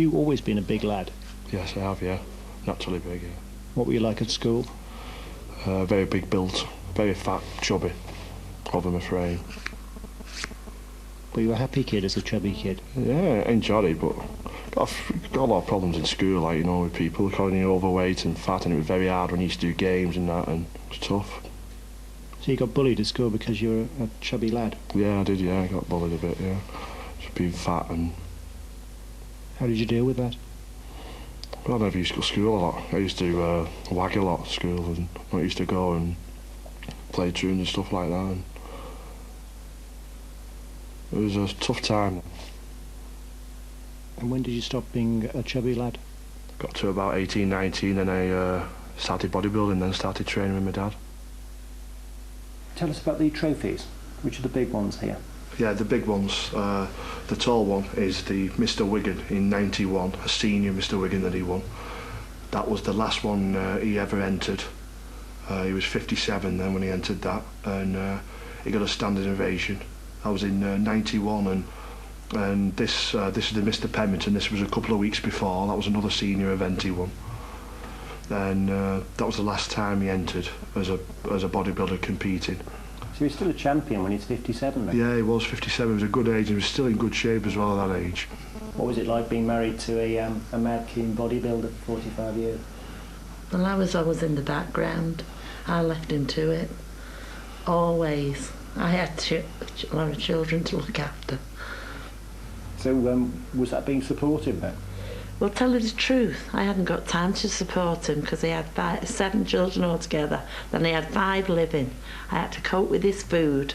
you always been a big lad? Yes, I have, yeah. Naturally big, yeah. What were you like at school? Very big built, very fat, chubby, over my frame. Were you a happy kid as a chubby kid? Yeah, I enjoyed it, but got a lot of problems in school, like, you know, with people calling you overweight and fat, and it was very hard when you used to do games and that, and it was tough. So you got bullied at school because you were a chubby lad? Yeah, I did, yeah, I got bullied a bit, yeah. Just being fat and... How did you deal with that? Well, I never used to go to school a lot. I used to wag a lot at school, and I used to go and play tunes and stuff like that, and it was a tough time. And when did you stop being a chubby lad? Got to about 18, 19, and I started bodybuilding, then started training with my dad. Tell us about the trophies. Which are the big ones here? Yeah, the big ones. The tall one is the Mr. Wigan in 91, a senior Mr. Wigan that he won. That was the last one he ever entered. He was 57 then when he entered that, and he got a standing ovation. That was in 91, and this is the Mr. Pemberton. This was a couple of weeks before. That was another senior event he won. And that was the last time he entered as a bodybuilder competing. So he's still a champion when he's 57 then? Yeah, he was 57. He was a good age. He was still in good shape as well at that age. What was it like being married to a mad keen bodybuilder for 45 years? Well, I was always in the background. I left him to it. Always. I had a lot of children to look after. So was that being supportive then? Well, tell you the truth, I hadn't got time to support him because he had 7 children altogether. Then he had 5 living. I had to cope with his food,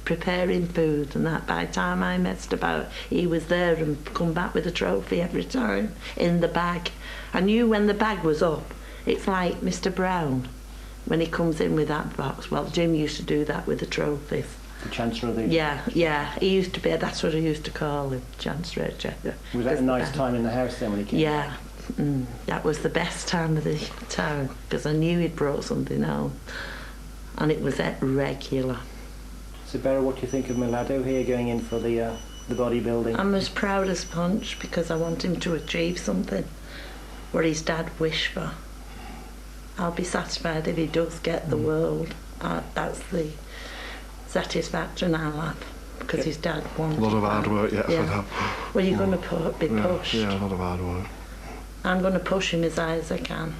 preparing food, and that by the time I messed about, he was there and come back with a trophy every time in the bag. I knew when the bag was up. It's like Mr. Brown when he comes in with that box. Well, Jim used to do that with the trophies. The Chancellor of the... Yeah, he used to be, that's what I used to call him, Chancellor. Was that a nice time in the house then when he came? Yeah, that was the best time of the town because I knew he'd brought something home, and it was regular. So Beryl, what do you think of Milado here going in for the bodybuilding? I'm as proud as Punch because I want him to achieve something what his dad wished for. I'll be satisfied if he does get the world. That's the satisfaction I'll have because his dad wanted a lot of hard work yet for that. Well, you're going to be pushed. Yeah, a lot of hard work. I'm going to push him as high as I can.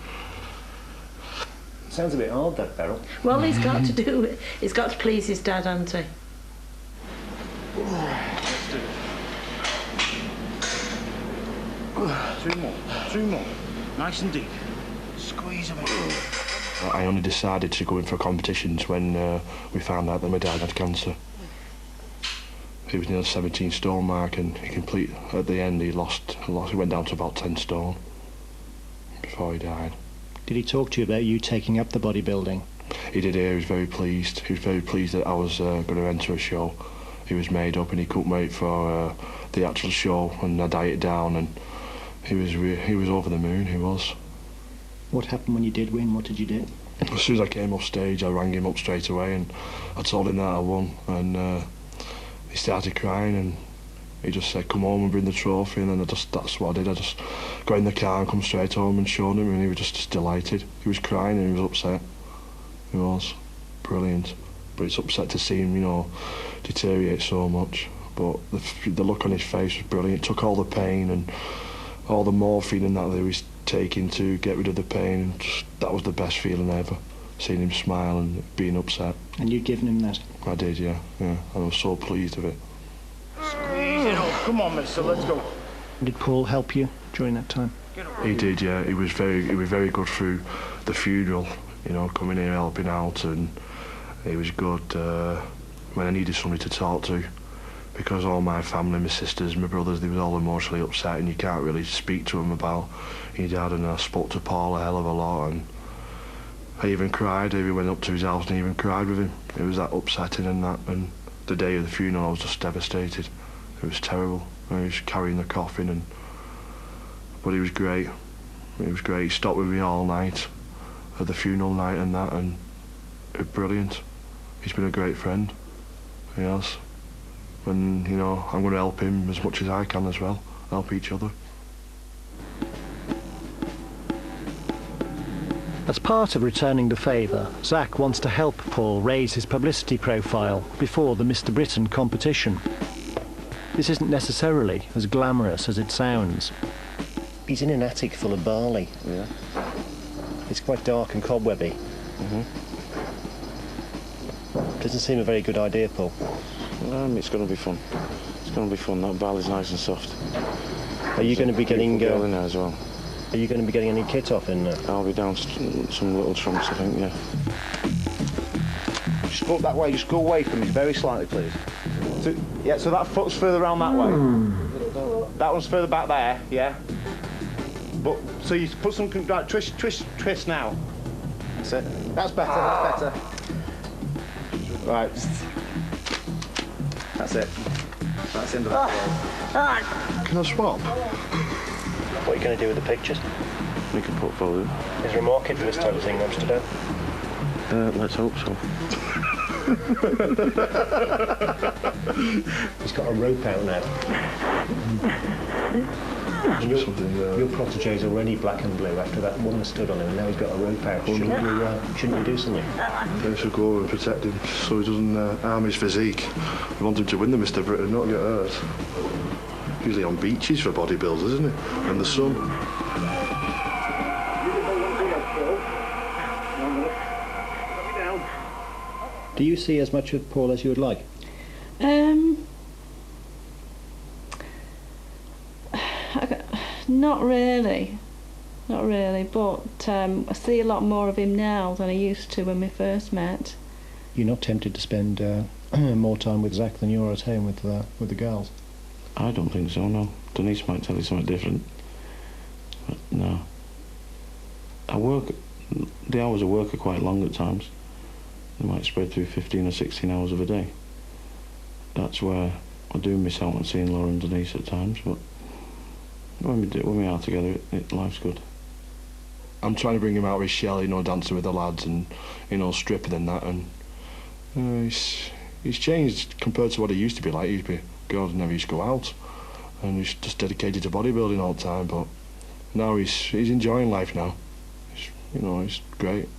Sounds a bit hard, that, Beryl. Well, he's got to do it. He's got to please his dad, hasn't he? Two more. Nice and deep. Squeeze them in. I only decided to go in for competitions when we found out that my dad had cancer. He was near the 17 stone mark, and at the end he went down to about 10 stone before he died. Did he talk to you about you taking up the bodybuilding? He did. He was very pleased. He was very pleased that I was going to enter a show. He was made up and he couldn't wait for the actual show, and I dieted down, and he was over the moon. He was. What happened when you did win? What did you do? As soon as I came off stage, I rang him up straight away and I told him that I won, and he started crying, and he just said, "Come home and bring the trophy," and then that's what I did. I just got in the car and come straight home and showed him, and he was just delighted. He was crying and he was upset. He was brilliant, but it's upset to see him, you know, deteriorate so much. But the look on his face was brilliant. It took all the pain and all the morphine and that he was taking to get rid of the pain, and that was the best feeling ever, seeing him smile and being upset. And you'd given him that? I did, yeah, and I was so pleased with it. Squeeze it up. Come on, mister, let's go. Did Paul help you during that time? He did, yeah. He was very good through the funeral, you know, coming here helping out, and he was good when I needed somebody to talk to, because all my family, my sisters, my brothers, they were all emotionally upset, and you can't really speak to them about your dad. And I spoke to Paul a hell of a lot, and I even cried. I even went up to his house and even cried with him. It was that upsetting and that. And the day of the funeral, I was just devastated. It was terrible. He was carrying the coffin, but he was great. He was great. He stopped with me all night at the funeral night and that, and it was brilliant. He's been a great friend. He has. And, you know, I'm going to help him as much as I can as well. Help each other. As part of returning the favour, Zacc wants to help Paul raise his publicity profile before the Mr. Britain competition. This isn't necessarily as glamorous as it sounds. He's in an attic full of barley. Yeah. It's quite dark and cobwebby. Doesn't seem a very good idea, Paul. It's going to be fun. It's going to be fun. That barley's nice and soft. Are you going to be getting girl in there as well? Are you going to be getting any kit off in there? I'll be down some little trunks, I think. Yeah. Just go up that way, just go away from me, very slightly, please. So that foot's further around that way. That one's further back there, yeah? But, so you put some, right, twist now. That's it. That's better. Right. That's it. That's the end of that. Can I swap? What are you going to do with the pictures? Make a portfolio. Is there a market for this type of thing in Amsterdam? Let's hope so. He's got a rope out now. Your protégé's already black and blue after that woman stood on him, and now he's got a rope out. Shouldn't we do something? They should go over and protect him so he doesn't harm his physique. We want him to win the Mr. Britain, not get hurt. Usually on beaches for bodybuilders, isn't it? In the sun. Do you see as much of Paul as you would like? Not really, but I see a lot more of him now than I used to when we first met. You're not tempted to spend more time with Zacc than you are at home with the girls? I don't think so, no. Denise might tell you something different. But no. The hours of work are quite long at times. They might spread through 15 or 16 hours of a day. That's where I do miss out on seeing Laura and Denise at times, but when we are together, life's good. I'm trying to bring him out of his shell, dancing with the lads and, stripping and that, and he's changed compared to what he used to be like. He used to be a girl who never used to go out, and he's just dedicated to bodybuilding all the time, but now he's enjoying life now. He's great.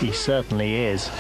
He certainly is.